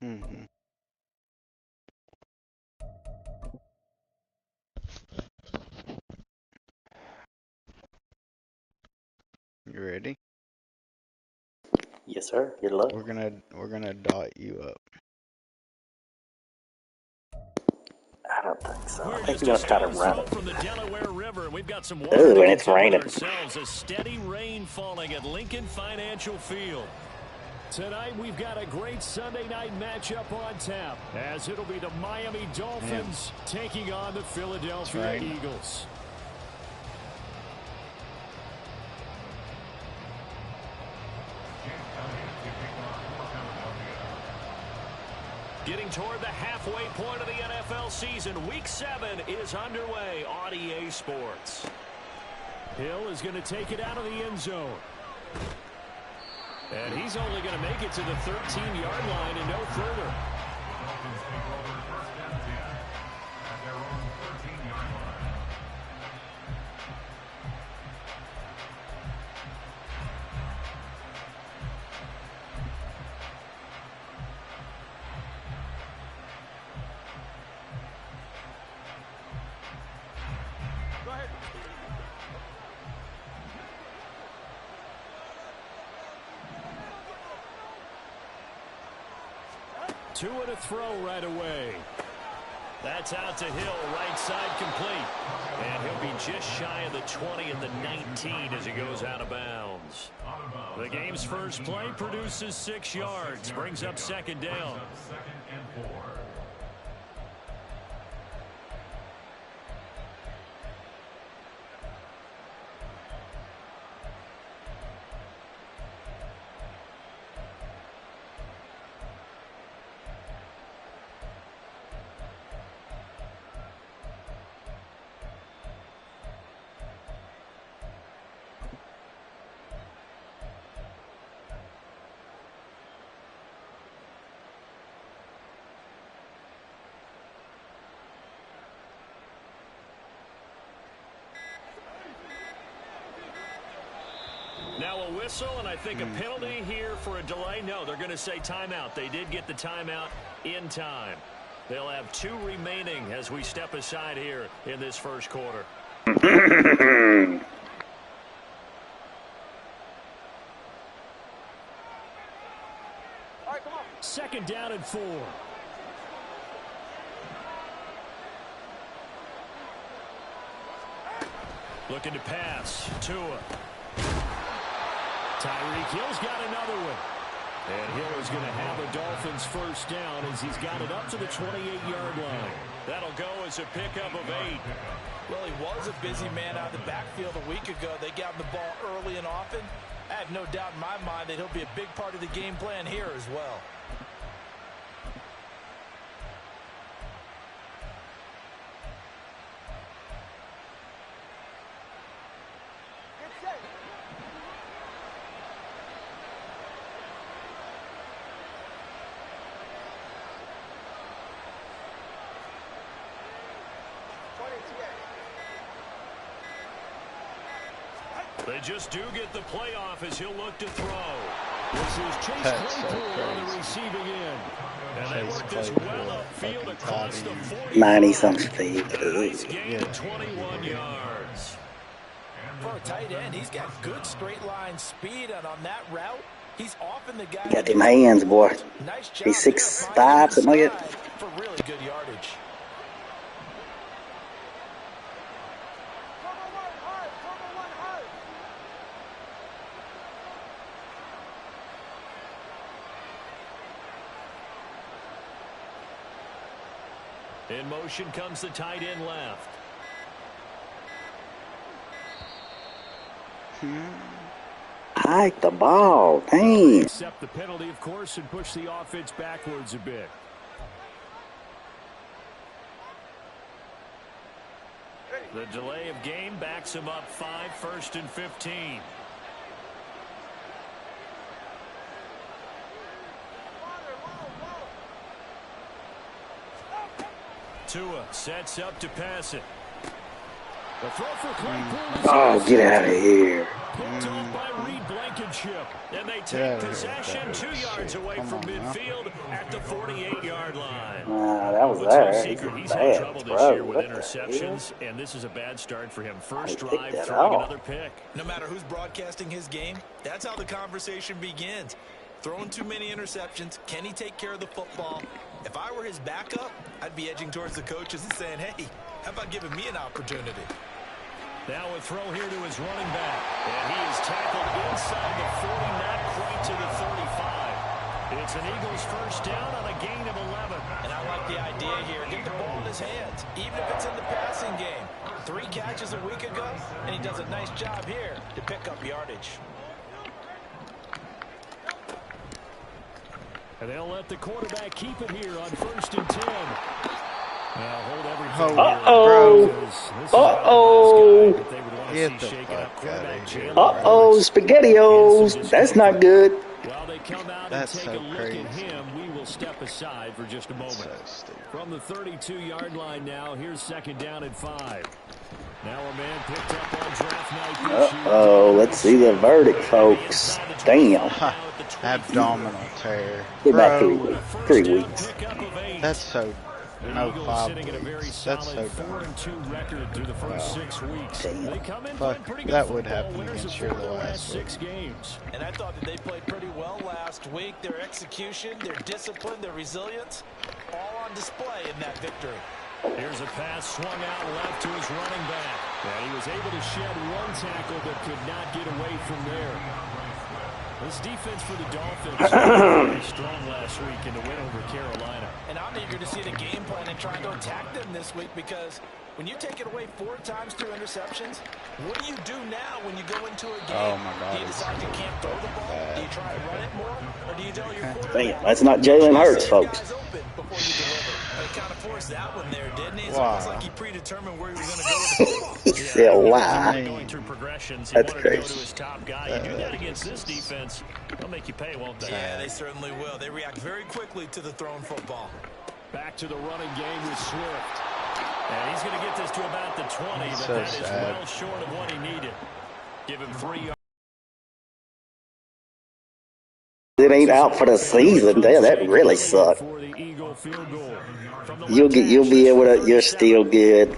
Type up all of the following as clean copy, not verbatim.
Mm-hmm. You ready? Yes, sir. Good luck. We're gonna dot you up. I don't think so. I We're think just we're a going to try to stone's run throw it. from the Delaware River. We've got some water Ooh, to and it's contend with raining. ourselves. A steady rain falling at Lincoln Financial Field. Tonight, we've got a great Sunday night matchup on tap, as it'll be the Miami Dolphins taking on the Philadelphia Eagles. Getting toward the halfway point of the NFL season, Week 7 is underway on EA Sports. Hill is going to take it out of the end zone. And he's only going to make it to the 13-yard line and no further. Two and a throw right away. That's out to Hill, right side complete. And he'll be just shy of the 20 at the 19 as he goes out of bounds. The game's first play produces 6 yards, brings up second down. Now a whistle, and I think a penalty here for a delay. No, they're going to say timeout. They did get the timeout in time. They'll have 2 remaining as we step aside here in this first quarter. Second down and 4. Looking to pass. Tua. Tyreek Hill's got another one. And Hill is going to have a Dolphins first down as he's got it up to the 28-yard line. That'll go as a pickup of 8. Well, he was a busy man out of the backfield a week ago. They got him the ball early and often. I have no doubt in my mind that he'll be a big part of the game plan here as well. They just do get the playoff as he'll look to throw. This is Chase Claypool on the receiving end. And they work this well upfield across the 40. 90-some speed. Nice gain, 21 yards. For a tight end, he's got good straight line speed, and on that route, he's often the guy. Got them hands, boy. Nice job. He's 6'5", something like that. For really good yardage. In motion comes the tight end left. Hike the ball. Dang. Accept the penalty, of course, and push the offense backwards a bit. The delay of game backs him up 5, 1st and 15. Tua sets up to pass it. The throw for Claypool. Oh, get out of here. Picked off by Reed Blankenship. And they they Get take out of here with possession that 2 yards shit. away Come from on now. midfield at the 48-yard line. Nah, that was Well, it's no there. secret he's had Bad trouble this throw. year with What the hell? interceptions, and this is a bad start for him. He First picked drive, that throwing off. another pick. No matter who's broadcasting his game, that's how the conversation begins. Throwing too many interceptions. Can he take care of the football? If I were his backup, I'd be edging towards the coaches and saying, hey, how about giving me an opportunity? Now a throw here to his running back. And he is tackled inside the 40, not quite to the 35. It's an Eagles first down on a gain of 11. And I like the idea here. Get the ball in his hands, even if it's in the passing game. 3 catches a week ago, and he does a nice job here to pick up yardage. And they'll let the quarterback keep it here on 1st and 10. Now hold everything. Uh-oh. Uh-oh. Get the fuck out of here. Uh-oh, SpaghettiOs. That's not good. While they come out That's and take so a look crazy. at him, we will step aside for just a moment. So stupid. From the 32-yard line now, here's 2nd down and 5. Now a man picked up on draft night this year. Uh-oh, let's see the verdict, folks. Damn. Abdominal tear. Be about Bro, 3 weeks. that's so... No, Eagles 5 sitting at a very weeks. That's so solid dumb. 4-2 record through the first 6 weeks. Damn. They come in Fuck, playing pretty good that would football, happen winners against of you 4 of the the last last 6 games. And I thought that they played pretty well last week. Their execution, their discipline, their resilience, all on display in that victory. Here's a pass swung out left to his running back. And he was able to shed 1 tackle but could not get away from there. This defense for the Dolphins was very strong last week in the win over Carolina. And I'm eager to see the game plan and try to attack them this week, because when you take it away 4 times through interceptions, what do you do now when you go into a game? Oh my God, Do you decide you can't throw the ball? Do you try to run it more? Or do you tell your quarterback? Damn, that's not Jalen Hurts, folks. Guys open before you deliver. They kind of forced that one there, didn't he? It's Wow. almost like he predetermined where he was going to go with the football. He said, wow. Going through progressions, he That's wanted to go to crazy. his top guy. You do that against this defense, they'll make you pay, won't they? Yeah, they certainly will. They react very quickly to the thrown football. Back to the running game with Swift. And he's going to get this to about the 20, but So that is sad. well short of what he needed. Give him 3 yards. It ain't out for the season. Damn, that really sucked. For the Eagle field goal. From the You'll be able to, you're still good. The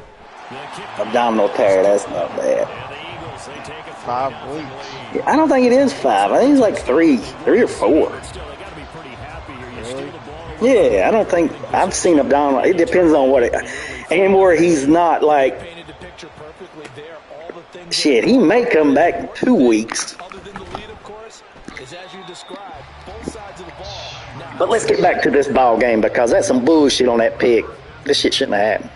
kick Abdominal tear, that's not bad. and the Eagles, they take a 5 3-0 weeks. lead. I don't think it is 5. I think it's like 3 or 4. But still, they got to be pretty happy here. You steal the ball. Yeah, I don't think I've seen abdominal. It depends on what it. And where he's not like Painted the picture perfectly there. All the things shit. He may come back in 2 weeks. other than the lead, of course, is as you described, both sides of the ball. Now, But let's get back to this ball game, because that's some bullshit on that pick. This shit shouldn't have happened.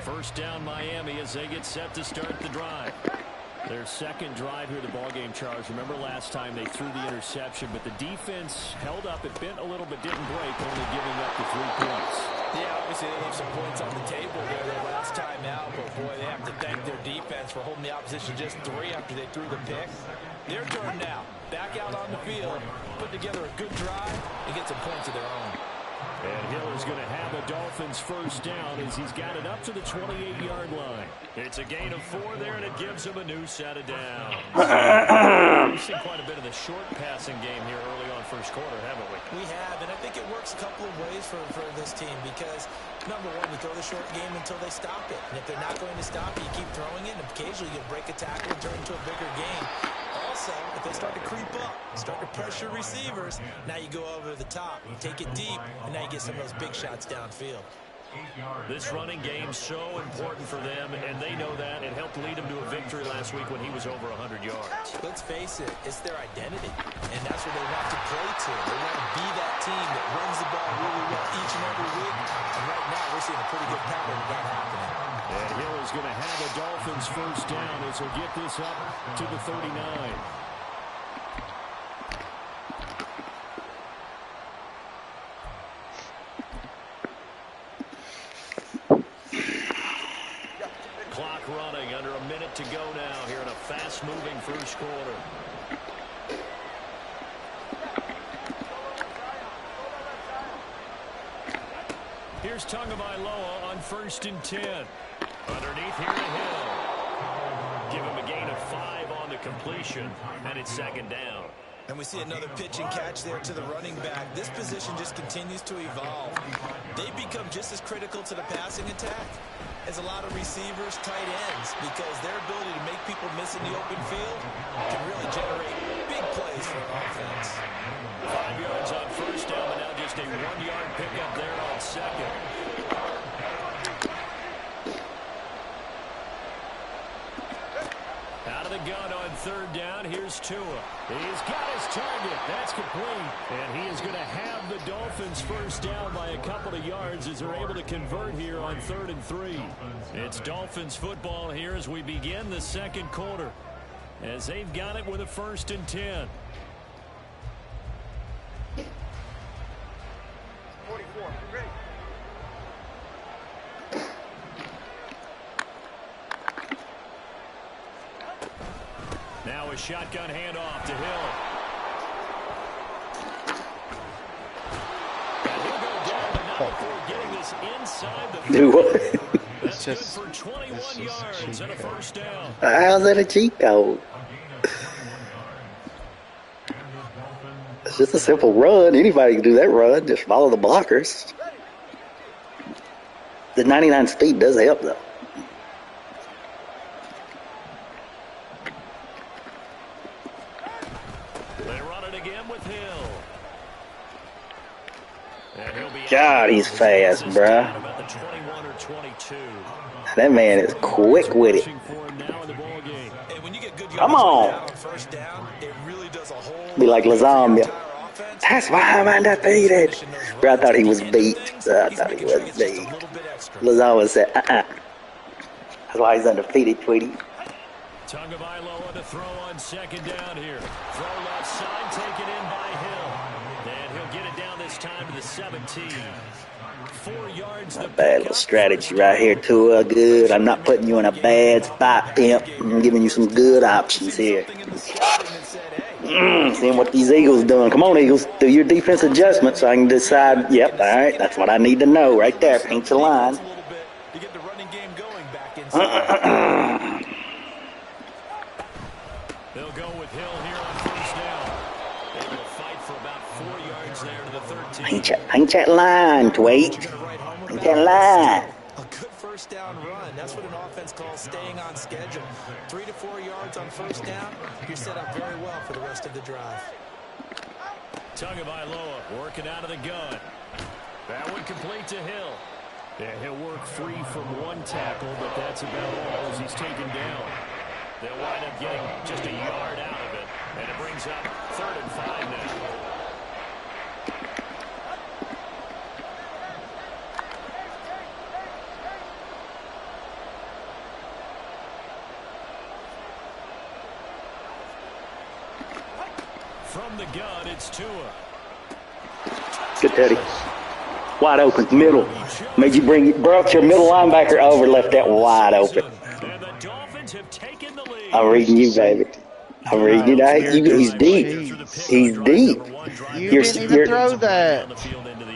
First down Miami as they get set to start the drive. Their second drive here, the ballgame, Charles. Remember last time they threw the interception, but the defense held up. It bent a little but didn't break, only giving up the 3 points. yeah, obviously they left some points on the table there the last time out, but boy, they have to thank their defense for holding the opposition just 3 after they threw the pick. Their turn now. Back out on the field, put together a good drive, and get some points of their own. And Hill is going to have a Dolphins first down as he's got it up to the 28-yard line. It's a gain of 4 there, and it gives him a new set of downs. We've seen quite a bit of the short passing game here early on first quarter, haven't we? We have, and I think it works a couple of ways for this team, because, number one, you throw the short game until they stop it. And if they're not going to stop it, you keep throwing it, and occasionally you'll break a tackle and turn into a bigger game. Also, if they start to creep up, start to pressure receivers, now you go over the top, you take it deep, and now you get some of those big shots downfield. This running game so important for them, and they know that. It helped lead them to a victory last week when he was over 100 yards. Let's face it, it's their identity, and that's what they want to play to. They want to be that team that runs the ball really well each and every week, and right now we're seeing a pretty good pattern of that happening. And Hill is going to have a Dolphins first down as he'll get this up to the 39. Clock running, under a minute to go now here in a fast-moving first quarter. Here's Tagovailoa on 1st and 10. Underneath here to Hill. Give him a gain of 5 on the completion, and it's 2nd down. And we see another pitch and catch there to the running back. This position just continues to evolve. They become just as critical to the passing attack as a lot of receivers, tight ends, because their ability to make people miss in the open field can really generate big plays for an offense. 5 yards on 1st down, but now just a 1-yard pickup there on 2nd. Out of the gun on 3rd down, here's Tua. He's got his target. That's complete. And he is going to have the Dolphins 1st down by a couple of yards as they're able to convert here on 3rd and 3. It's Dolphins football here as we begin the 2nd quarter, as they've got it with a 1st and 10. 44, ready. Now a shotgun handoff to Hill. And he'll go down, but not before getting this inside the Do what? That's good for 21 yards and a 1st down. How's that a cheat code? It's just a simple run. Anybody can do that run. Just follow the blockers. The 99 speed does help, though. They run it again with Hill. And he'll be God, he's fast, bruh. about the 21 or 22. That man is quick with it. Pushing for him now in the ball game. And when you get good Come yards on. on 1st down, it really does a whole Be like lot for your lasagna. entire offense. That's why I'm undefeated. Bro, I thought he was beat. I thought he was beat. Lasagna said, That's why he's undefeated, Tweety. Tagovailoa to throw on 2nd down here. Throw left side, taken in by Hill. And he'll get it down this time to the 17. 4 yards. Not bad little strategy right here, Tua. Good. I'm not putting you in a bad spot, pimp. I'm giving you some good options here. Seeing what these Eagles doing. Come on, Eagles. Do your defense adjustment so I can decide. Yep, all right. That's what I need to know right there. Paint the line. To get the running game going back inside. They'll go with Hill here on 1st down. Able to fight for about 4 yards there to the 13. Paint that line, Tweet. Paint that line. A good 1st down run. That's what an offense calls staying on schedule. 3 to 4 yards on 1st down. You're set up very well for the rest of the drive. Tagovailoa working out of the gun. That one complete to Hill. Yeah, he'll work free from one tackle, but that's about all as he's taken down. They'll wind up getting just a yard out of it, and it brings up 3rd and 5 now. From the gun, it's Tua. Good, Teddy. Wide open, middle. Made you brought your middle linebacker over, left that wide open. And the Dolphins have taken the lead. I'm reading you, baby. I'm reading you now. He's deep. He's deep. You didn't even throw that.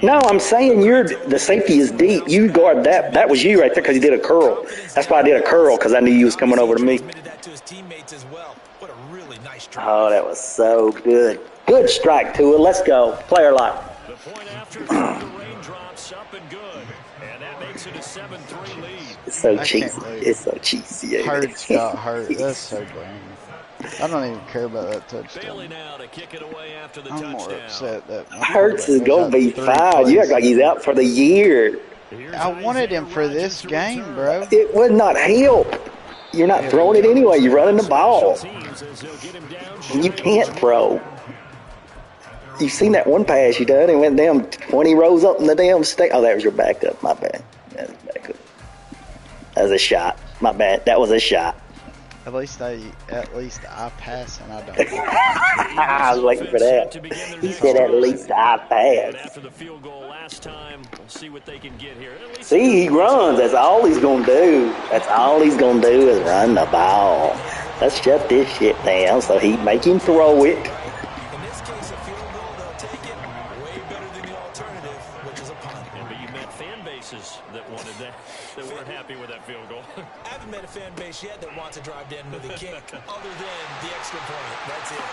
No, I'm saying the safety is deep. You guard that. That was you right there because you did a curl. That's why I did a curl, because I knew you was coming over to me. That to his teammates as well. What a really nice drive. Oh, that was so good. Good strike, Tua. Let's go. Player lock. The point after the raindrops up and good. And that makes it a 7-3 lead. It's so I cheesy. can't believe It's so cheesy. Hurts got hurt. That's so lame. I don't even care about that touchdown. Bailey now to kick it away after the I'm more touchdown. upset that Hurts is going to be fine. You act like he's out for the year. I wanted him for this game, bro. It would not help. You're not throwing it anyway. You're running the ball. And you can't throw. You've seen that one pass you done and went down 20 rows up in the damn state. Oh, that was your backup. My bad. That was backup. That was a shot. My bad. That was a shot. At least I pass and I don't. I was waiting for that. He said at least I pass. After the field goal last time, we'll see what they can get here. See, he runs. That's all he's going to do. That's all he's going to do is run the ball. Let's shut this shit down so he make him throw it. In this case, a field goal, they'll take it way better than the alternative, which is a punt. But you met fan base fan base yet that wants to drive down into the kick other than the extra point. That's it.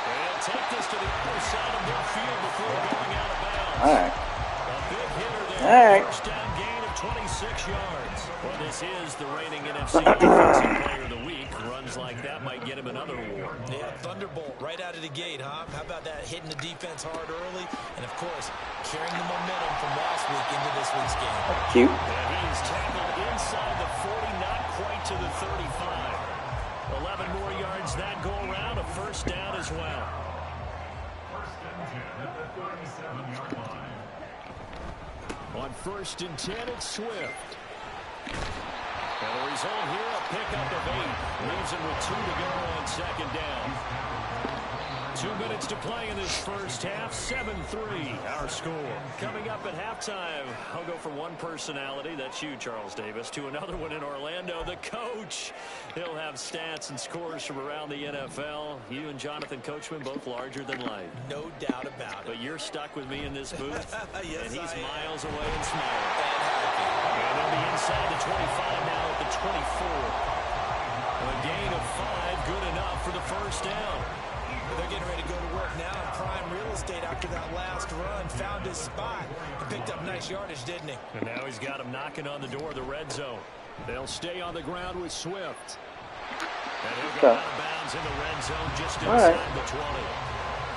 They'll take this to the other side of midfield before going out of bounds. All right. A big hitter there. All right. First down gain of 26 yards. Well, this is the reigning NFC Defensive Player of the Week. Runs like that might get him another award. Yeah, thunderbolt right out of the gate, huh? How about that, hitting the defense hard early? And, of course, carrying the momentum from last week into this week's game. Cute. And he's tackled inside the 40, not quite to the 35. 11 more yards that go around, a first down as well. On 1st and 10, it's Swift. And the result here, a pickup of 8. Leaves him with 2 to go on 2nd down. 2 minutes to play in this first half. 7-3, our score. Coming up at halftime, I'll go from one personality, that's you, Charles Davis, to another one in Orlando, the coach. He'll have stats and scores from around the NFL. You and Jonathan Coachman, both larger than life. No doubt about it. But you're stuck with me in this booth, Yes, and he's I am. miles away and smiling. And they'll be inside the 25 now at the 24. A gain of 5, good enough for the first down. They're getting ready to go to work now in prime real estate after that last run. Found his spot. He picked up nice yardage, didn't he? And now he's got him knocking on the door of the red zone. They'll stay on the ground with Swift. And he'll go out of bounds in the red zone just inside the 20.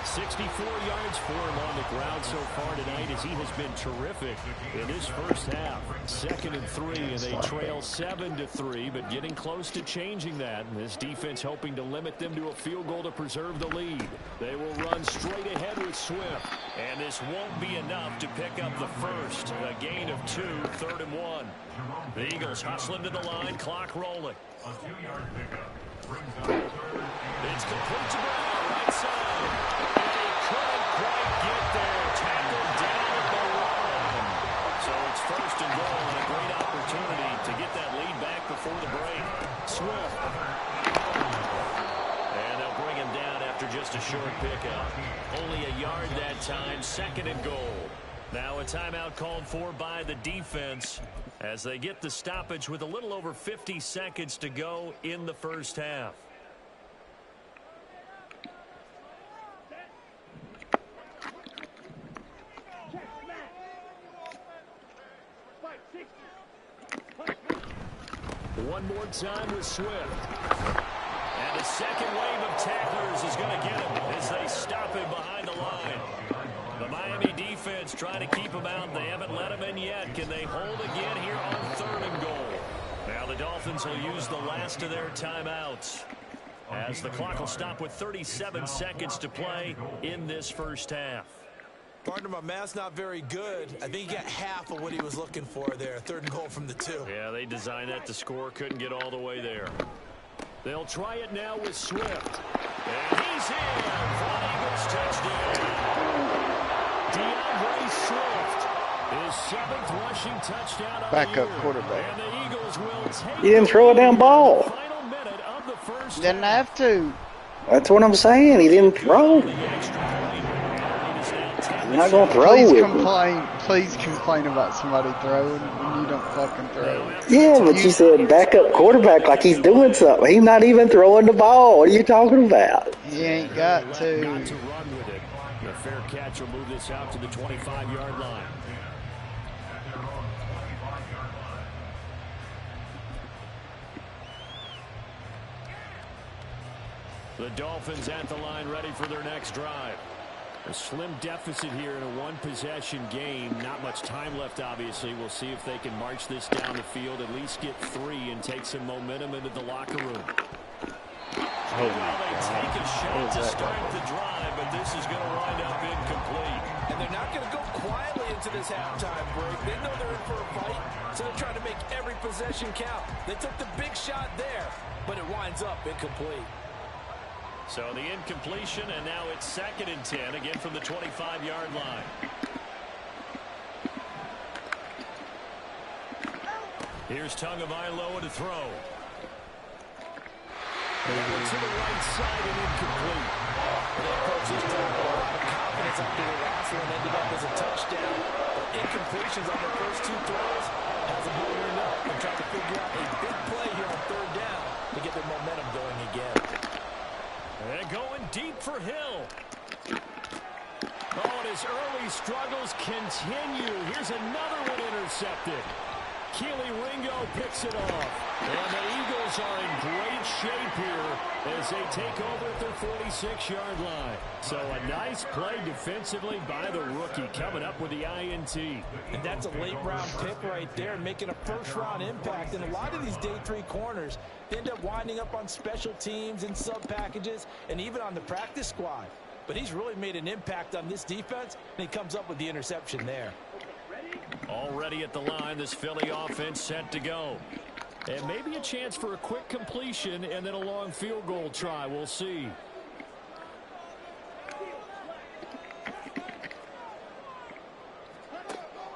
64 yards for him on the ground so far tonight as he has been terrific in this first half. 2nd and 3, and they trail 7-3, but getting close to changing that. And this defense hoping to limit them to a field goal to preserve the lead. They will run straight ahead with Swift, and this won't be enough to pick up the first. A gain of 2, 3rd and 1. The Eagles hustling to the line, clock rolling. It's complete to Brown, right side. Couldn't quite get there. Tackled down at the 1. So it's 1st and goal and a great opportunity to get that lead back before the break. Swift. And they'll bring him down after just a short pickup. Only a yard that time. 2nd and goal. Now a timeout called for by the defense as they get the stoppage with a little over 50 seconds to go in the first half. One more time with Swift. And a second wave of tacklers is going to get him as they stop him behind the line. The Miami defense trying to keep him out. They haven't let him in yet. Can they hold again here on 3rd and goal? Now the Dolphins will use the last of their timeouts as the clock will stop with 37 seconds to play in this first half. Partner, my math's not very good. I think he got half of what he was looking for there. 3rd and goal from the 2. Yeah, they designed that to score. Couldn't get all the way there. They'll try it now with Swift. And he's in for an Eagles touchdown. DeAndre Swift, his 7th rushing touchdown of Backup the year. quarterback. And the Eagles will take He didn't throw a damn ball. the final minute of the first Didn't half. have to. That's what I'm saying. He didn't throw. The extra point. You're not going to throw it. Please complain about somebody throwing when you don't fucking throw. Yeah, but you said backup quarterback like he's doing something. He's not even throwing the ball. What are you talking about? He ain't got Not to. to run with it. The fair catch will move this out to the 25-yard line. The Dolphins at the line ready for their next drive. A slim deficit here in a one-possession game. Not much time left, obviously. We'll see if they can march this down the field, at least get 3 and take some momentum into the locker room. Oh, They take a shot to start the drive, but this is going to wind up incomplete. And they're not going to go quietly into this halftime break. They know they're in for a fight, so they're trying to make every possession count. They took the big shot there, but it winds up incomplete. So the incompletion, and now it's 2nd and 10, again from the 25-yard line. Here's Tagovailoa to throw. To the right side and incomplete. That coach just put a lot of confidence after the last one ended up as a touchdown. But incompletions on the first 2 throws, has them gearing up and trying to figure out a big play here on third down to get their momentum going again. And going deep for Hill. Oh, and his early struggles continue. Here's another one intercepted. Keely Ringo picks it off. And the Eagles are in great shape here as they take over at their 46-yard line. So a nice play defensively by the rookie coming up with the INT. And that's a late-round pick right there, making a first-round impact. And a lot of these day 3 corners end up winding up on special teams and sub-packages and even on the practice squad. But he's really made an impact on this defense, and he comes up with the interception there. Already at the line, this Philly offense set to go. And maybe a chance for a quick completion and then a long field goal try. We'll see.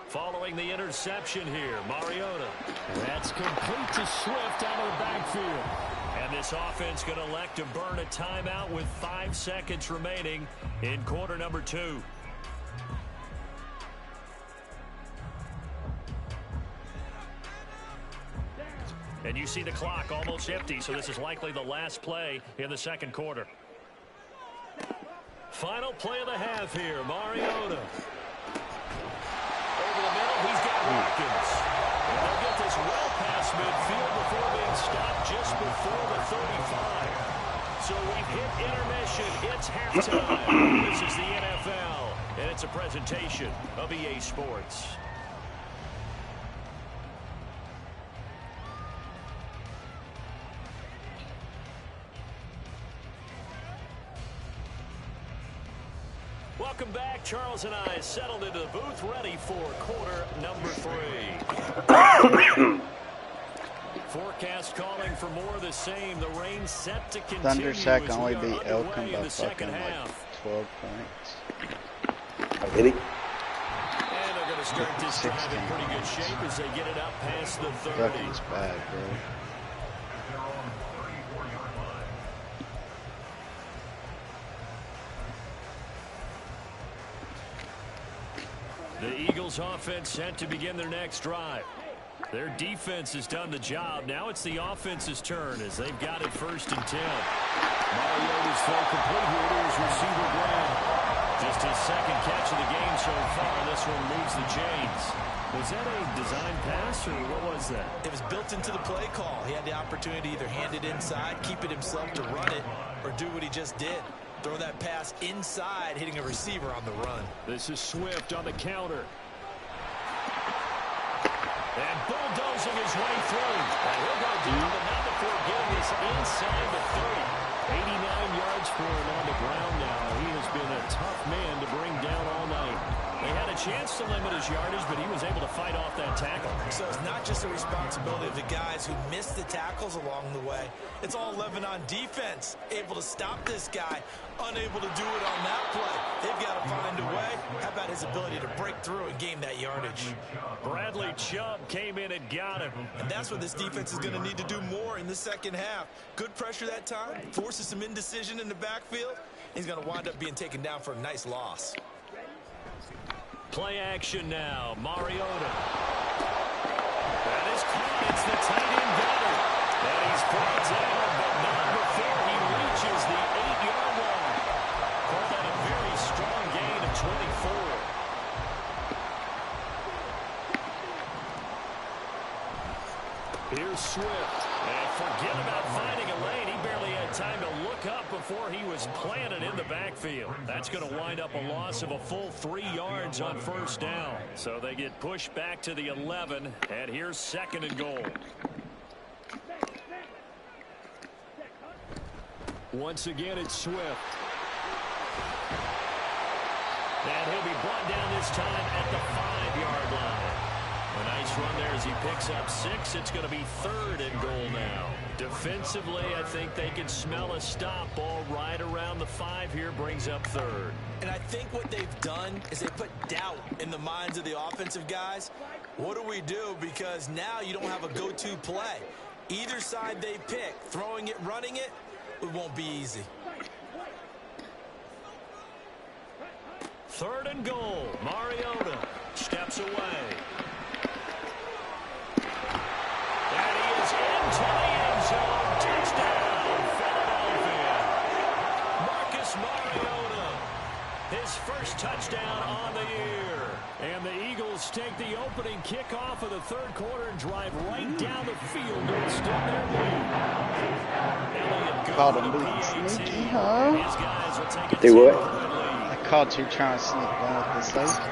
Following the interception here, Mariota. That's complete to Swift out of the backfield. And this offense going to elect to burn a timeout with 5 seconds remaining in quarter number 2. And you see the clock almost empty, so this is likely the last play in the second quarter. Final play of the half here, Mariota. Over the middle, he's got Watkins. And they'll get this well past midfield before being stopped just before the 35. So we've hit intermission. It's halftime. This is the NFL, and it's a presentation of EA Sports. Welcome back. Charles and I settled into the booth, ready for quarter number 3. Forecast calling for more of the same. The rain set to continue. Thundersack only beat Elkin by fucking like 12 points. Really? And they're going to start this drive in pretty good shape as they get it up past the 30. Fucking's bad, bro. The Eagles offense set to begin their next drive. Their defense has done the job. Now it's the offense's turn as they've got it 1st and 10. Mariota's throw complete here to his receiver Graham. Just his second catch of the game so far. This one moves the chains. Was that a design pass or what was that? It was built into the play call. He had the opportunity to either hand it inside, keep it himself to run it, or do what he just did. Throw that pass inside, hitting a receiver on the run. This is Swift on the counter. And bulldozing his way through. And he'll go down, but not before getting this inside the 30. 89 yards for him on the ground now. He has been a tough man to bring down all night. They had a chance to limit his yardage, but he was able to fight off that tackle. So it's not just the responsibility of the guys who missed the tackles along the way. It's all 11 on defense, able to stop this guy, unable to do it on that play. They've got to find a way. How about his ability to break through and gain that yardage? Bradley Chubb came in and got him. And that's what this defense is going to need to do more in the second half. Good pressure that time, forces some indecision in the backfield. He's going to wind up being taken down for a nice loss. Play action now. Mariota. That is caught. It's the tight end gunner. And he's brought down, but not before he reaches the 8-yard line. Called that a very strong gain of 24. Here's Swift. And forget about finding a lane. He barely had time to look up before he was planted in the backfield. That's going to wind up a loss of a full 3 yards on 1st down. So they get pushed back to the 11, and here's 2nd and goal. Once again, it's Swift. And he'll be brought down this time at the 5-yard line. A nice run there as he picks up 6. It's going to be 3rd and goal now. Defensively, I think they can smell a stop. Ball right around the 5 here, brings up 3rd. And I think what they've done is they put doubt in the minds of the offensive guys. What do we do? Because now you don't have a go-to play. Either side they pick, throwing it, running it, it won't be easy. 3rd and goal. Mariota steps away. kickoff of the third quarter and drive right down the field to extend their lead. Elliott Caught goes him to being PAT. sneaky, huh? These guys will take a Do what? 10-point lead. I caught you trying to sneak one with the safety.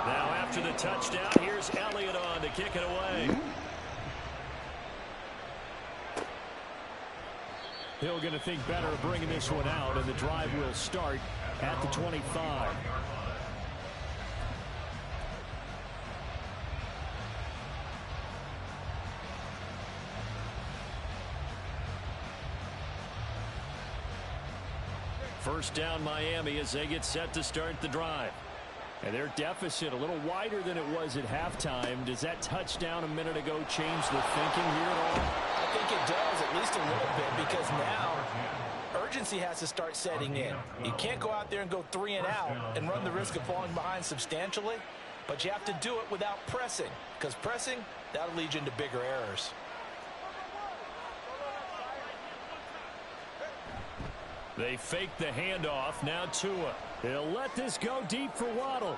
Now after the touchdown, here's Elliott on to kick it away. Hill going to think better of bringing this one out, and the drive will start at the 25. First down Miami as they get set to start the drive. And their deficit a little wider than it was at halftime. Does that touchdown a minute ago change the thinking here at all? I think it does, at least a little bit, because now urgency has to start setting in. You can't go out there and go 3 and out and run the risk of falling behind substantially, but you have to do it without pressing, because pressing, that'll lead you into bigger errors. They fake the handoff. Now Tua. He'll let this go deep for Waddle.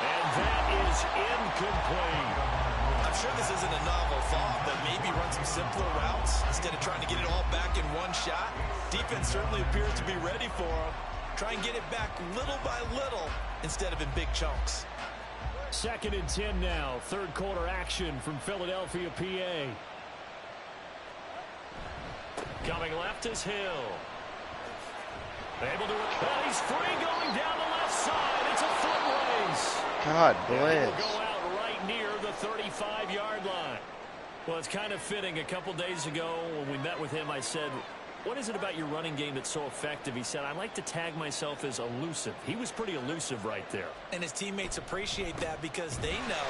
And that is incomplete. I'm sure this isn't a novel thought, but maybe run some simpler routes instead of trying to get it all back in one shot. Defense certainly appears to be ready for him. Try and get it back little by little instead of in big chunks. 2nd and 10 now. Third quarter action from Philadelphia, PA. Coming left is Hill. Able to, and he's free going down the left side. It's a foot race. God And he bless. will go out right near the 35-yard line. Well, it's kind of fitting. A couple days ago when we met with him, I said, what is it about your running game that's so effective? He said, I like to tag myself as elusive. He was pretty elusive right there. And his teammates appreciate that because they know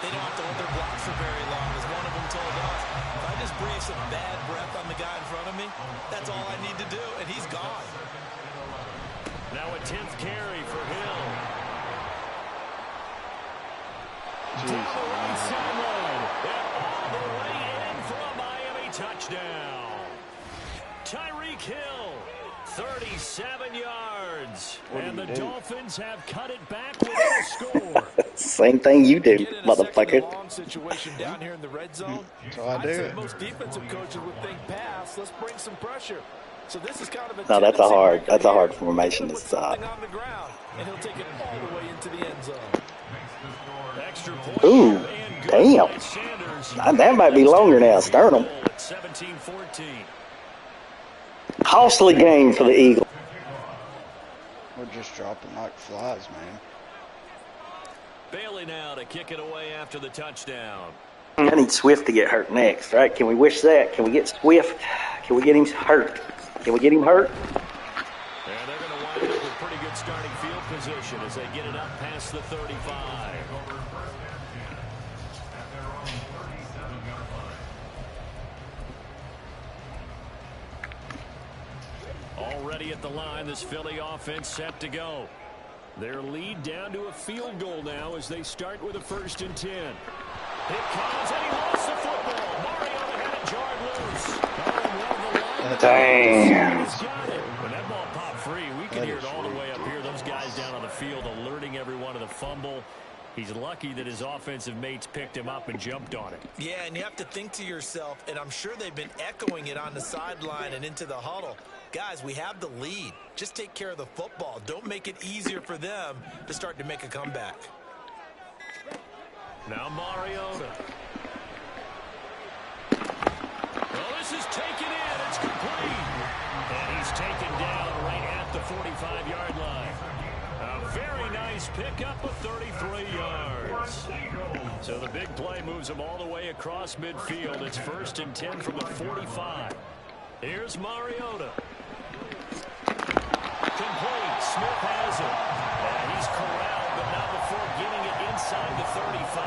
they don't have to hold their blocks for very long. As one of them told us, if I just breathe some bad breath on the guy in front of me, that's all I need to do, and he's gone. Now a 10th carry for Hill. Down the right sideline. And all the way in for a Miami touchdown. Tyreek Hill, 37 yards. And the Dolphins have cut it back with a score. Same thing you do, Get in a motherfucker. second and long situation down here in the red zone. So I do I'd say it. most defensive coaches would think pass. Let's bring some pressure. So this is kind of a No, that's a hard formation to put stop. something on the ground, and he'll take it all the way into the end zone. Extra point Ooh, here and good damn. by Sanders. That might be longer now, sternum. 17-14. Costly game for the Eagles. We're just dropping like flies, man. Bailey now to kick it away after the touchdown. I need Swift to get hurt next, right? Can we wish that? Can we get Swift? Can we get him hurt? Can we get him hurt? And they're going to wind up with pretty good starting field position as they get it up past the 35. Already at the line, this Philly offense set to go. Their lead down to a field goal now as they start with a 1st and 10. It comes, and he lost the football. Mariota had it jarred loose. Damn. He's got it. When that ball popped free, we can hear it all the way up here. Those guys down on the field alerting everyone of the fumble. He's lucky that his offensive mates picked him up and jumped on it. Yeah, and you have to think to yourself, and I'm sure they've been echoing it on the sideline and into the huddle. Guys, we have the lead. Just take care of the football. Don't make it easier for them to start to make a comeback. Now Mariota. Well, this is taken in. It's complete. And he's taken down right at the 45-yard line. A very nice pickup of 33 yards. So the big play moves him all the way across midfield. It's 1st and 10 from the 45. Here's Mariota. Complete. Smith has it. And he's corralled, but not before getting it inside the 35.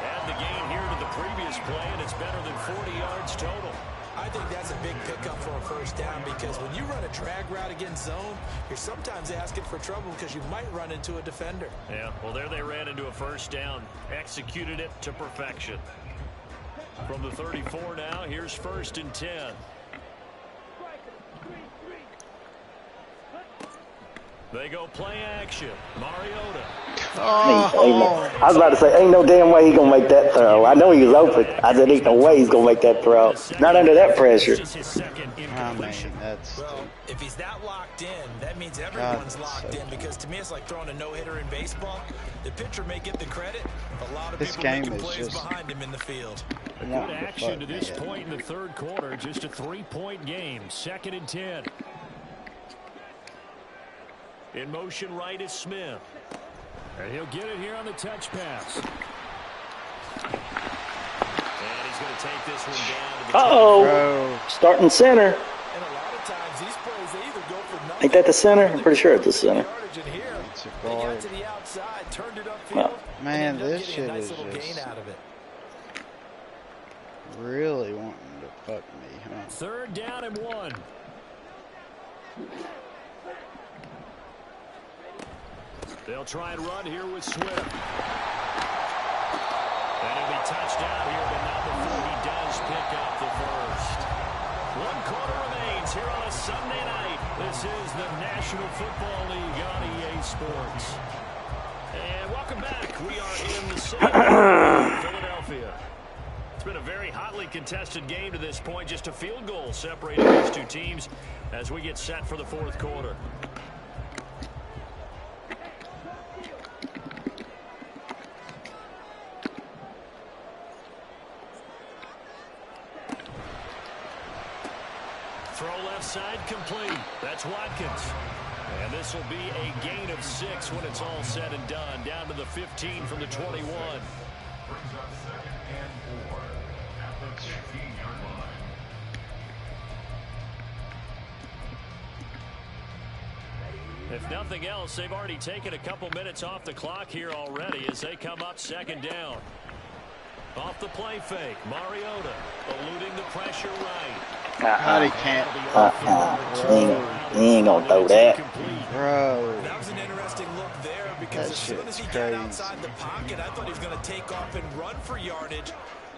Add the gain here to the previous play, and it's better than 40 yards total. I think that's a big pickup for a 1st down because when you run a drag route against zone, you're sometimes asking for trouble because you might run into a defender. Yeah, well, there they ran into a 1st down. Executed it to perfection. From the 34 now, here's 1st and 10. They go play action. Mariota I was about to say, ain't no damn way he gonna make that throw. I know he was open. I said, ain't no way he's gonna make that throw. Not under that pressure. I mean, that's well, if he's that locked in, that means everyone's locked in. Because to me, it's like throwing a no-hitter in baseball. The pitcher may get the credit. A lot of people making plays behind him in the field. Good action to this point in the third quarter. Just a 3-point game. 2nd and 10. In motion right is Smith. And he'll get it here on the touch pass. And he's going to take this one down to the Uh-oh. Starting center. And a lot of times these plays, they either go for nothing. Ain't that the center? I'm pretty sure it's the center. It's a guard. To the outside, turned it upfield, Well, man, this shit nice is little just gain out of it. really wanting to fuck me, huh? 3rd down and 1. They'll try and run here with Swift. And he'll be touched out here, but not before he does pick up the first. 1 quarter remains here on a Sunday night. This is the National Football League on EA Sports. And welcome back. We are in the city of Philadelphia. It's been a very hotly contested game to this point. Just a field goal separating these two teams as we get set for the 4th quarter. Throw left side complete. That's Watkins. And this will be a gain of 6 when it's all said and done. Down to the 15 from the 21. If nothing else, they've already taken a couple minutes off the clock here already as they come up 2nd down. Off the play fake, Mariota eluding the pressure right. God, he can't. He ain't gonna throw that. Bro. That was an interesting look there because as soon as he got outside the pocket, I thought he was going to take off and run for yardage.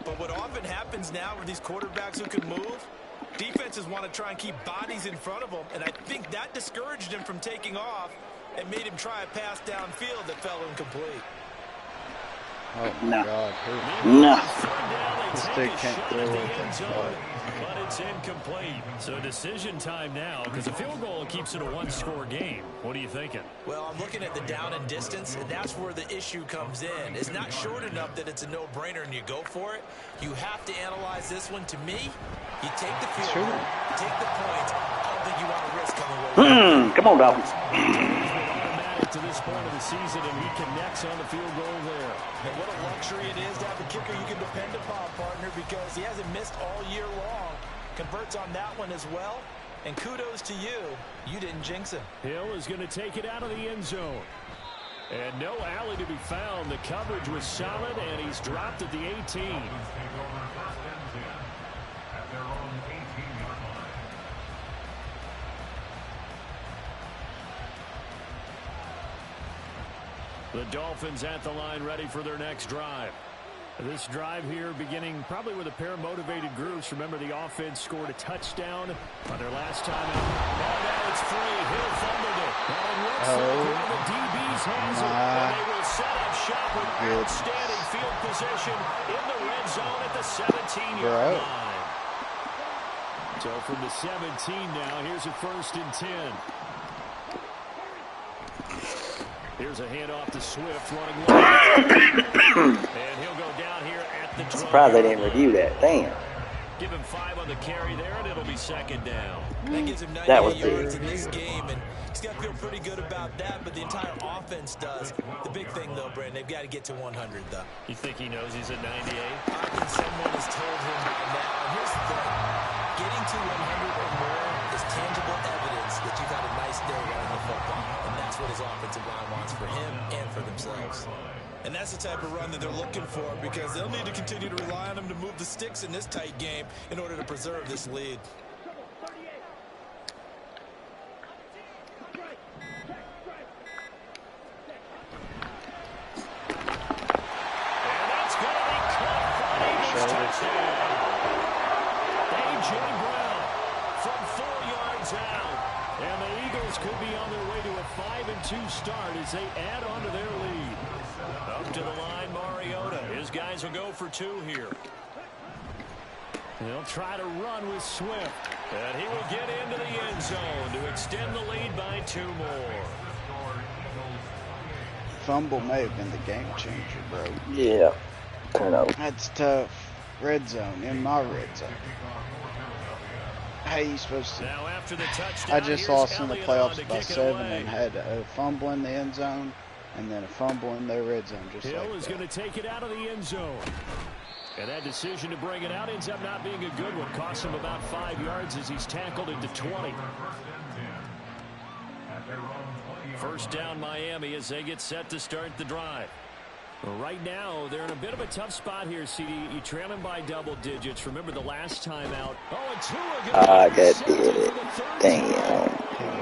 But what often happens now with these quarterbacks who can move, defenses want to try and keep bodies in front of them, and I think that discouraged him from taking off and made him try a pass downfield that fell incomplete. Oh, my God. No. This dude can't throw it that far. But it's incomplete. So decision time now because a field goal keeps it a 1-score game. What are you thinking? Well, I'm looking at the down and distance, and that's where the issue comes in. It's not short enough that it's a no-brainer and you go for it. You have to analyze this one. To me, you take the field goal, take the points. I don't think you want to risk coming away. Come on, Dolphins. Automatic to this point of the season, and he connects on the field goal there. And what a luxury it is to have a kicker you can depend upon, partner, because he hasn't missed all year long. Converts on that one as well. And kudos to you. You didn't jinx him. Hill is going to take it out of the end zone. And no alley to be found. The coverage was solid, and he's dropped at the 18. The Dolphins at the line ready for their next drive. This drive here beginning probably with a pair of motivated groups. Remember, the offense scored a touchdown on their last time out. And now it's free. Hill fumbled it. And looks like one of the DBs has it. And they will set up shop with outstanding field position in the red zone at the 17-yard line. So from the 17 now, here's a 1st and 10. Here's a handoff to Swift running wide. And he'll go down here at the 12. Surprised they didn't review that. Damn. Give him 5 on the carry there, and it'll be 2nd down. That gives him 98 yards in this game, and he's got to feel pretty good about that, but the entire offense does. The big thing, though, Brandon, they've got to get to 100, though. You think he knows he's at 98? I think someone has told him by now. And here's the thing. Getting to 100 or more is tangible evidence that you've had a nice day running the football. And that's what his offensive line wants for him and for themselves. And that's the type of run that they're looking for because they'll need to continue to rely on him to move the sticks in this tight game in order to preserve this lead. And that's going to be caught for an Eagles touchdown. A.J. Brown from 4 yards out. And the Eagles could be on their way to a 5-2 start as they add on to their lead. Up to the line, Mariota. His guys will go for 2 here. He'll try to run with Swift. And he will get into the end zone to extend the lead by 2 more. Fumble may have been the game changer, bro. Yeah, kind of. That's tough. Red zone, in my red zone. How you supposed to? Now after the touchdown, I just lost in the playoffs by 7 and had a fumble in the end zone and then a fumble in their red zone just Hill like is that. going to take it out of the end zone. And that decision to bring it out ends up not being a good one. Costs him about 5 yards as he's tackled into 20. First down Miami as they get set to start the drive. Well, right now, they're in a bit of a tough spot here, CD. You trail them by double digits. Remember the last time out. Oh, and Tua Ah, that did it. Damn.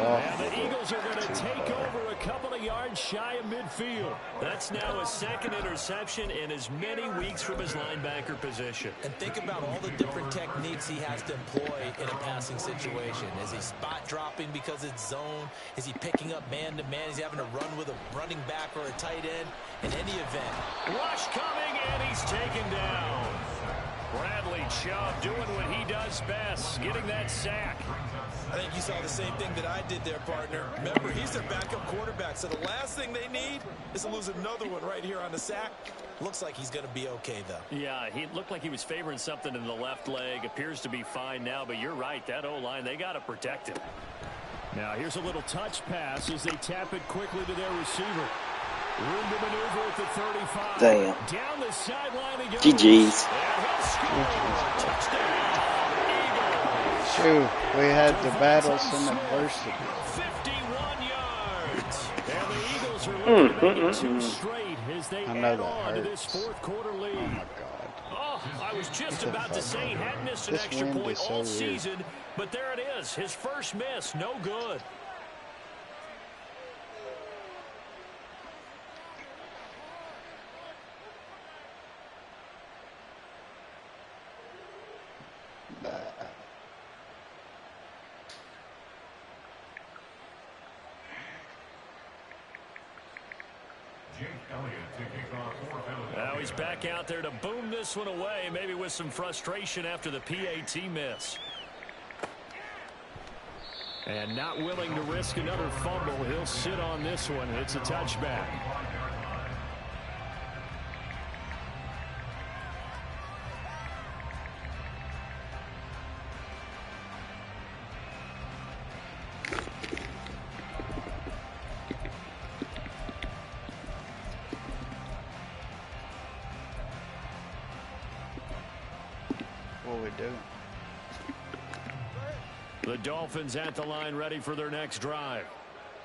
and the Eagles are going to take over a couple of yards shy of midfield. That's now a second interception in as many weeks from his linebacker position. And think about all the different techniques he has to employ in a passing situation. Is he spot dropping because it's zone? Is he picking up man-to-man? Is he having to run with a running back or a tight end? In any event. Rush coming, and he's taken down. Bradley Chubb doing what he does best, getting that sack. I think you saw the same thing that I did there, partner. Remember, he's their backup quarterback, so the last thing they need is to lose another one right here on the sack. Looks like he's going to be okay, though. Yeah, he looked like he was favoring something in the left leg. Appears to be fine now, but you're right. That O-line, they got to protect him. Now, here's a little touch pass as they tap it quickly to their receiver. Room to maneuver at the 35. Damn. Down the sideline he goes. GG's. Shoot, we had the battle some adversity. 51 yards. And the Eagles are looking to make it 2 straight as they add on to this fourth quarter lead. Oh my God. Oh, I was just about to say he hadn't missed an extra point all season, but there it is. His first miss, no good. Now he's back out there to boom this one away, maybe with some frustration after the PAT miss. And not willing to risk another fumble, he'll sit on this one. It's a touchback. What we do? The Dolphins at the line ready for their next drive.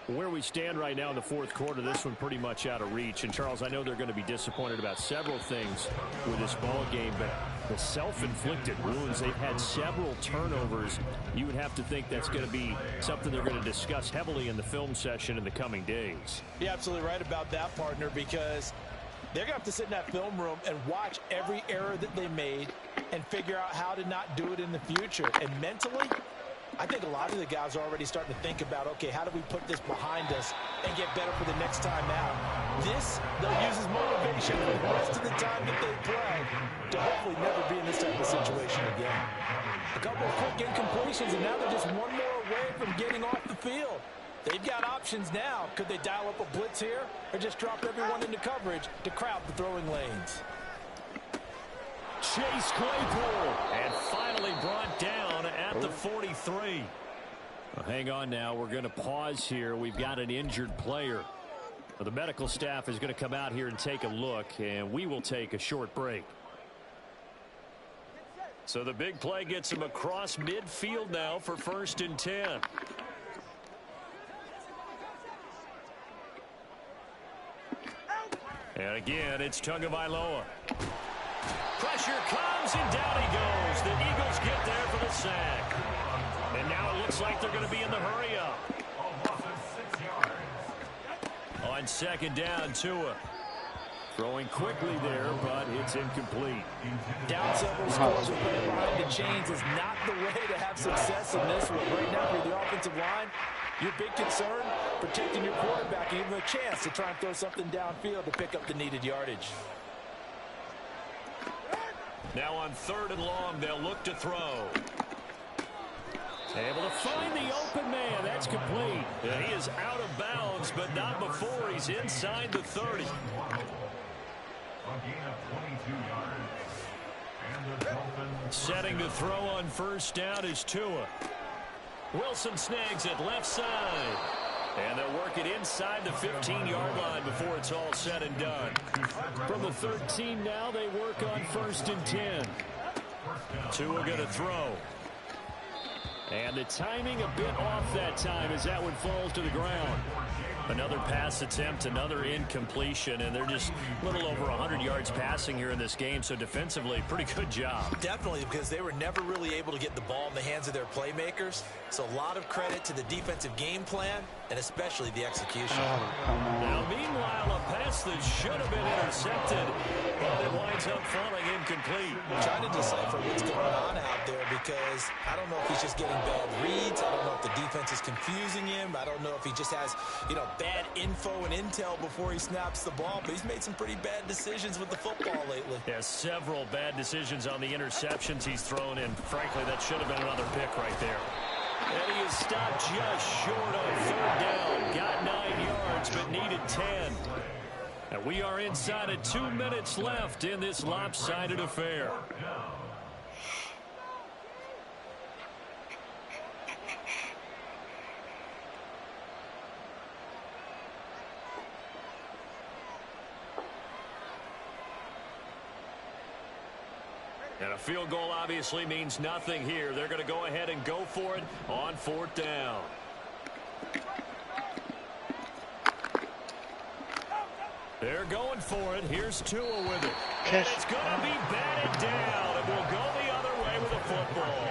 Where we stand right now in the fourth quarter, this one pretty much out of reach. And, Charles, I know they're going to be disappointed about several things with this ball game, but the self-inflicted wounds, they've had several turnovers. You would have to think that's going to be something they're going to discuss heavily in the film session in the coming days. You're absolutely right about that, partner, because they're going to have to sit in that film room and watch every error that they made and figure out how to not do it in the future. And mentally, I think a lot of the guys are already starting to think about, okay, how do we put this behind us and get better for the next time out? This, they'll use as motivation for the rest of the time that they play to hopefully never be in this type of situation again. A couple of quick incompletions, and now they're just one more away from getting off the field. They've got options now. Could they dial up a blitz here or just drop everyone into coverage to crowd the throwing lanes? Chase Claypool, and finally brought down at the 43. Well, hang on now. We're going to pause here. We've got an injured player. Well, the medical staff is going to come out here and take a look, and we will take a short break. So the big play gets him across midfield now for 1st and 10. And again, it's Tagovailoa. Pressure comes, and down he goes. The Eagles get there for the sack. And now it looks like they're going to be in the hurry-up. On 2nd down, Tua. Throwing quickly there, but it's incomplete. Down several scores with behind the chains is not the way to have success in this one. Right now for the offensive line, Your big concern, protecting your quarterback and giving him a chance to try and throw something downfield to pick up the needed yardage. Now on 3rd and long, they'll look to throw. Able to find the open man. That's complete. And he is out of bounds, but not before he's inside the 30. Setting to throw on 1st down is Tua. Wilson snags it left side. And they'll work it inside the 15-yard line before it's all said and done. From the 13 now, they work on 1st and 10. Tua going to throw. And the timing a bit off that time as that one falls to the ground. Another pass attempt, another incompletion, and they're just a little over 100 yards passing here in this game, so defensively, pretty good job. Definitely, because they were never really able to get the ball in the hands of their playmakers, so a lot of credit to the defensive game plan, and especially the execution. Now, meanwhile, a pass that should have been intercepted, but it winds up falling incomplete. I'm trying to decipher what's going on out there, because I don't know if he's just getting bad reads. I don't know if the defense is confusing him. I don't know if he just has, bad info and intel before he snaps the ball, but he's made some pretty bad decisions with the football lately. Yeah, several bad decisions on the interceptions he's thrown, and frankly, that should have been another pick right there. And he is stopped just short on 3rd down. Got 9 yards, but needed 10. And we are inside of 2 minutes left in this lopsided affair. And a field goal obviously means nothing here. They're going to go ahead and go for it on 4th down. They're going for it. Here's Tua with it. And it's going to be batted down. It will go the other way with the football.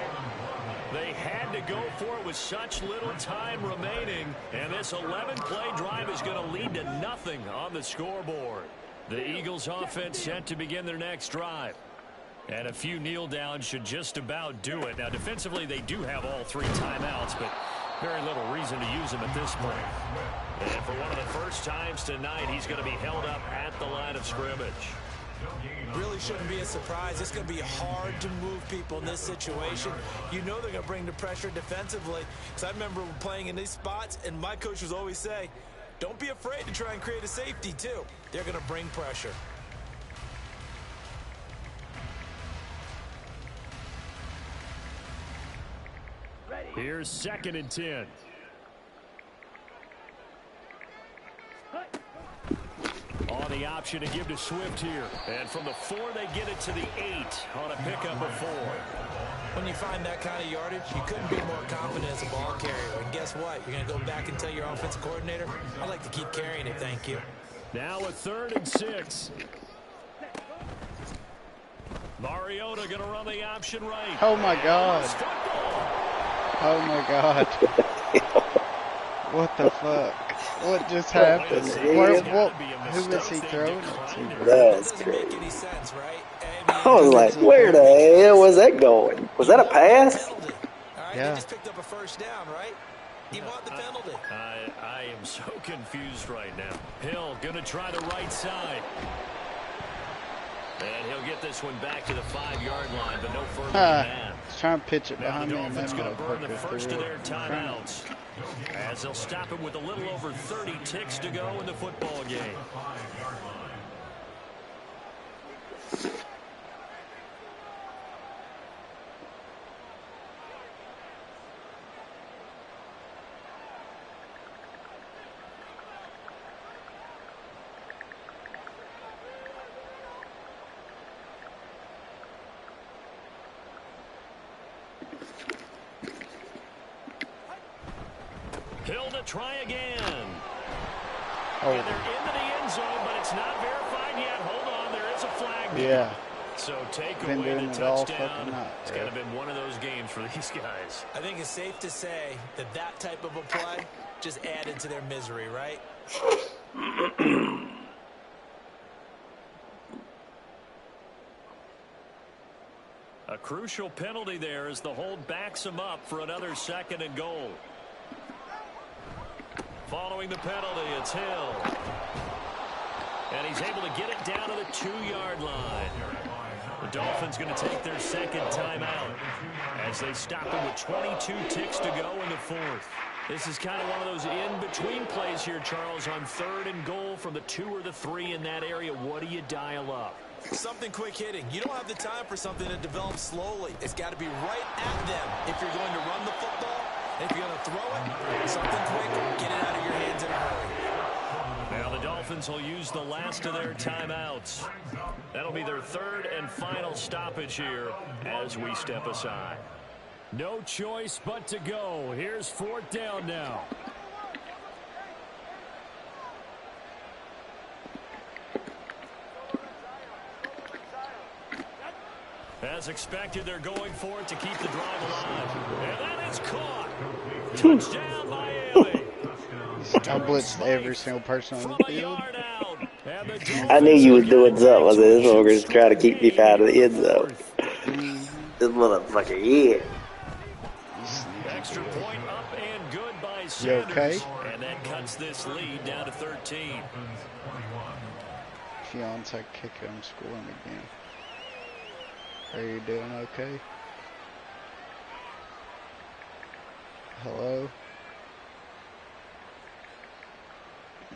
They had to go for it with such little time remaining. And this 11-play drive is going to lead to nothing on the scoreboard. The Eagles offense set to begin their next drive. And a few kneel downs should just about do it. Now, defensively, they do have all 3 timeouts, but very little reason to use them at this point. And for one of the first times tonight, he's going to be held up at the line of scrimmage. Really shouldn't be a surprise. It's going to be hard to move people in this situation. You know they're going to bring the pressure defensively. Because I remember playing in these spots, and my coach would always say, don't be afraid to try and create a safety, too. They're going to bring pressure. Here's 2nd and 10. On the option to give to Swift here. And from the 4, they get it to the 8 on a pickup of 4. When you find that kind of yardage, you couldn't be more confident as a ball carrier. And guess what? You're going to go back and tell your offensive coordinator, I'd like to keep carrying it, thank you. Now a 3rd and 6. Mariota going to run the option right. Oh, my God. Oh, my God. What the fuck? What just happened? Who was he throwing it to? That's Doesn't crazy. make any sense, right? I was like, where the hell was that going? Was that a pass? Penalty. All right, Yeah. They just picked up a 1st down, right? He wanted the penalty. I am so confused right now. Hill going to try the right side. And he'll get this one back to the 5-yard line, but no further than that. He's trying to pitch it Now behind the me, and that Dolphins going to burn the motherfucker first of threw their it in front. timeouts, as they'll stop him with a little over 30 ticks to go in the football game. Hill to try again. Oh, And they're into the end zone, but it's not verified yet. Hold on, there is a flag there. yeah. So take Been away doing the it all touchdown. fucking night, It's bro. kind of been one of those games for these guys. I think it's safe to say that that type of a play just added to their misery, right? A crucial penalty there as the hold backs him up for another 2nd and goal. Following the penalty, it's Hill. And he's able to get it down to the 2-yard line. The Dolphins going to take their second timeout as they stop him with 22 ticks to go in the fourth. This is kind of one of those in-between plays here, Charles, on 3rd and goal from the 2 or the 3 in that area. What do you dial up? Something quick hitting. You don't have the time for something that develops slowly. It's got to be right at them if you're going to run the football. And if you're going to throw it, something quick, get it out of your hands in a hurry. Now the Dolphins will use the last of their timeouts. That'll be their 3rd and final stoppage here as we step aside. No choice but to go. Here's 4th down now. As expected, they're going for it to keep the drive alive. And that is caught. Touchdown, Miami. I blitzed every single person on the field. I knew you was doing something. I said, this motherfucker's trying to keep me out of the end zone. This motherfucker, yeah. Extra point up and good by Sanders. You okay? And that cuts this lead down to 13. Fiance kick him scoring again. Are you doing okay? Hello?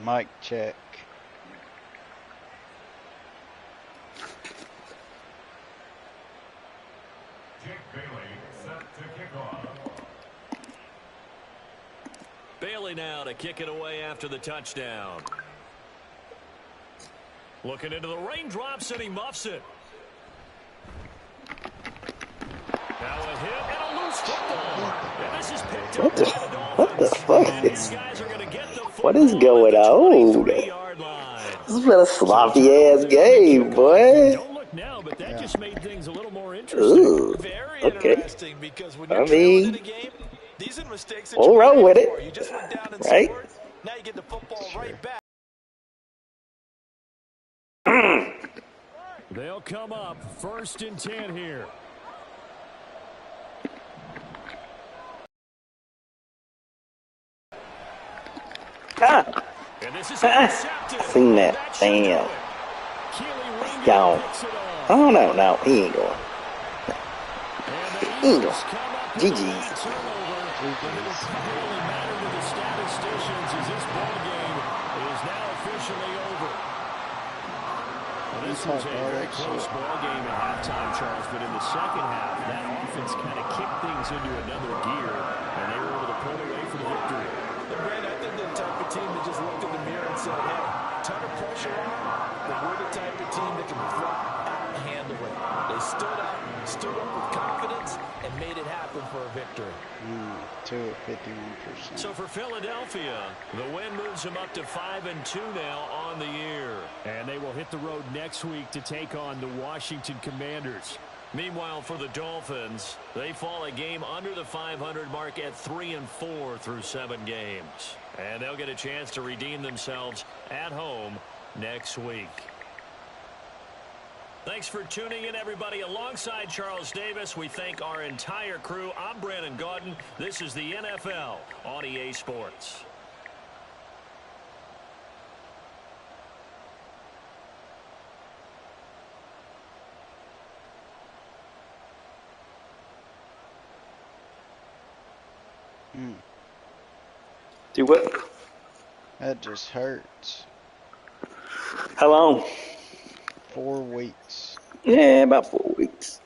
Mic check. Bailey now to kick it away after the touchdown. Looking into the raindrops, and he muffs it. Now a hit and a loose football. And this is picked up by the Dolphins. What the fuck? And these guys are going to get the football. What is going on? This has been a sloppy-ass game, boy. Don't look now, but that just made things a little more interesting. Ooh, Very okay. interesting because when you're I mean, in a game, these are mistakes that we'll you roll made with before. it, You just went down and right? scored. Now you get the football right back. They'll come up 1st and 10 here. Ah, And this is seen that. Damn. Gone. Oh, no, no, he ain't going. He ain't going. GG's. This was a very close ball game at halftime, Charles, but in the second half, that offense kind of kicked things into another gear, and they were able to pull away for the victory. But, Brad, I think they're the type of team that just looked in the mirror and said, hey, ton of pressure on, but we're the type of team that can front and handle it. They stood up with confidence, and made it happen for a victory. 2 at 51%. So for Philadelphia, the win moves them up to 5-2 now on the year. And they will hit the road next week to take on the Washington Commanders. Meanwhile, for the Dolphins, they fall a game under the 500 mark at 3-4 through 7 games. And they'll get a chance to redeem themselves at home next week. Thanks for tuning in, everybody. Alongside Charles Davis, we thank our entire crew. I'm Brandon Gaudin. This is the NFL on EA Sports. Do what? That just hurts. How long? 4 weeks. Yeah, about 4 weeks.